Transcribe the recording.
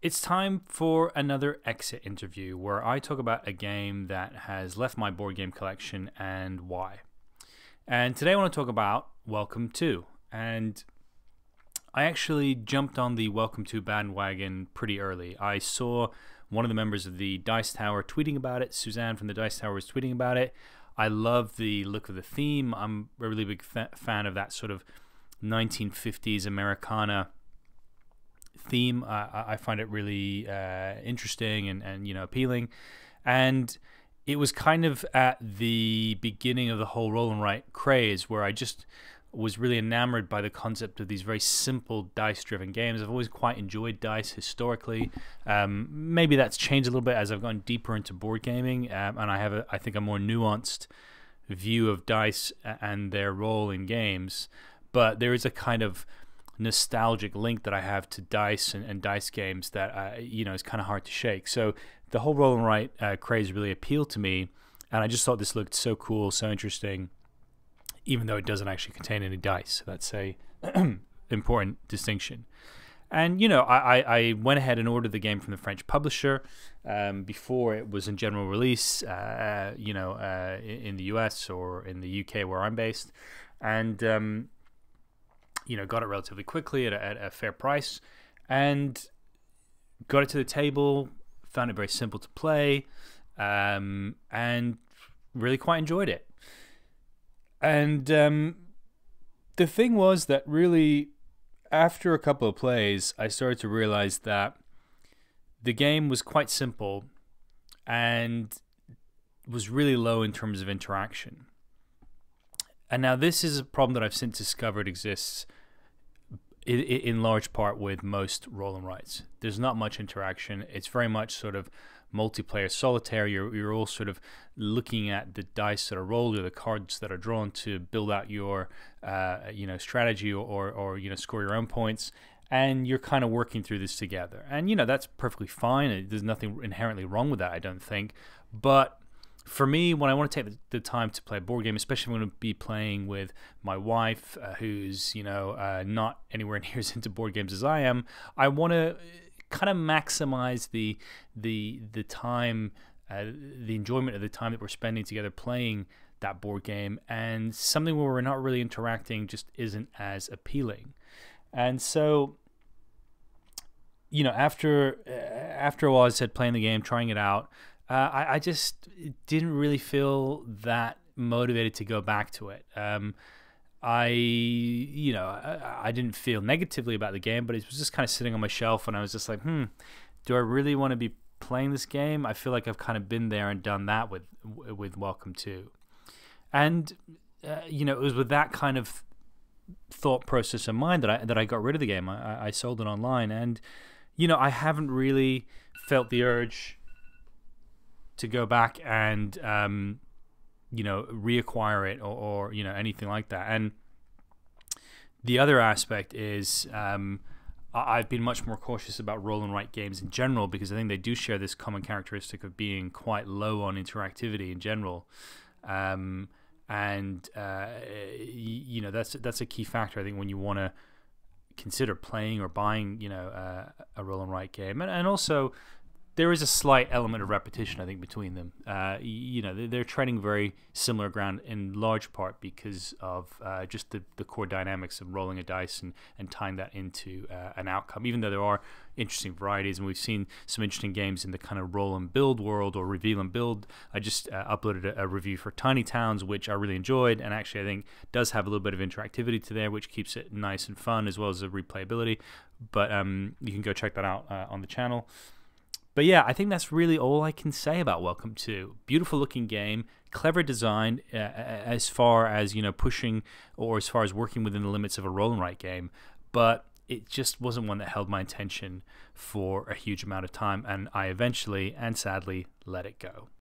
It's time for another exit interview where I talk about a game that has left my board game collection and why. And today I want to talk about Welcome To. And I actually jumped on the Welcome To bandwagon pretty early. I saw one of the members of the Dice Tower tweeting about it. Suzanne from the Dice Tower was tweeting about it. I love the look of the theme. I'm a really big fan of that sort of 1950s Americana theme. I find it really interesting and appealing. And it was kind of at the beginning of the whole roll and write craze where I just was really enamored by the concept of these very simple dice-driven games. I've always quite enjoyed dice historically. Maybe that's changed a little bit as I've gone deeper into board gaming, and I have, I think, a more nuanced view of dice and their role in games. But there is a kind of nostalgic link that I have to dice and dice games that is kind of hard to shake. So the whole roll and write craze really appealed to me, and I just thought this looked so cool, so interesting, even though it doesn't actually contain any dice. So that's a important distinction. And I went ahead and ordered the game from the French publisher before it was in general release, in the US or in the UK where I'm based, and got it relatively quickly at a fair price, and got it to the table. Found it very simple to play, and really quite enjoyed it. And the thing was that really, after a couple of plays, I started to realize that the game was quite simple and was really low in terms of interaction. And now this is a problem that I've since discovered exists in large part with most roll and writes. There's not much interaction. It's very much sort of multiplayer solitaire. You're all sort of looking at the dice that are rolled or the cards that are drawn to build out your strategy or score your own points, and you're kind of working through this together. And that's perfectly fine. There's nothing inherently wrong with that, I don't think. But for me, when I want to take the time to play a board game, especially when I'm going to be playing with my wife, who's not anywhere near as into board games as I am, I want to kind of maximize the time, the enjoyment of the time that we're spending together playing that board game. And something where we're not really interacting just isn't as appealing. And so, after a while, I said playing the game, trying it out, I just didn't really feel that motivated to go back to it. I didn't feel negatively about the game, but it was just kind of sitting on my shelf, and I was just like, do I really want to be playing this game? I feel like I've kind of been there and done that with Welcome To. And it was with that kind of thought process in mind that I got rid of the game. I sold it online, and I haven't really felt the urge to go back and reacquire it or anything like that. And the other aspect is I've been much more cautious about roll and write games in general, because I think they do share this common characteristic of being quite low on interactivity in general. That's a key factor, I think, when you want to consider playing or buying a roll and write game. And also, there is a slight element of repetition, I think, between them. They're treading very similar ground in large part because of just the core dynamics of rolling a dice and tying that into an outcome, even though there are interesting varieties. And we've seen some interesting games in the kind of roll and build world, or reveal and build. I just uploaded a review for Tiny Towns, which I really enjoyed, and actually I think does have a little bit of interactivity to there, which keeps it nice and fun, as well as the replayability. But you can go check that out on the channel. But yeah, I think that's really all I can say about Welcome To. Beautiful looking game, clever design as far as pushing, or as far as working within the limits of a roll and write game, but it just wasn't one that held my attention for a huge amount of time, and I eventually and sadly let it go.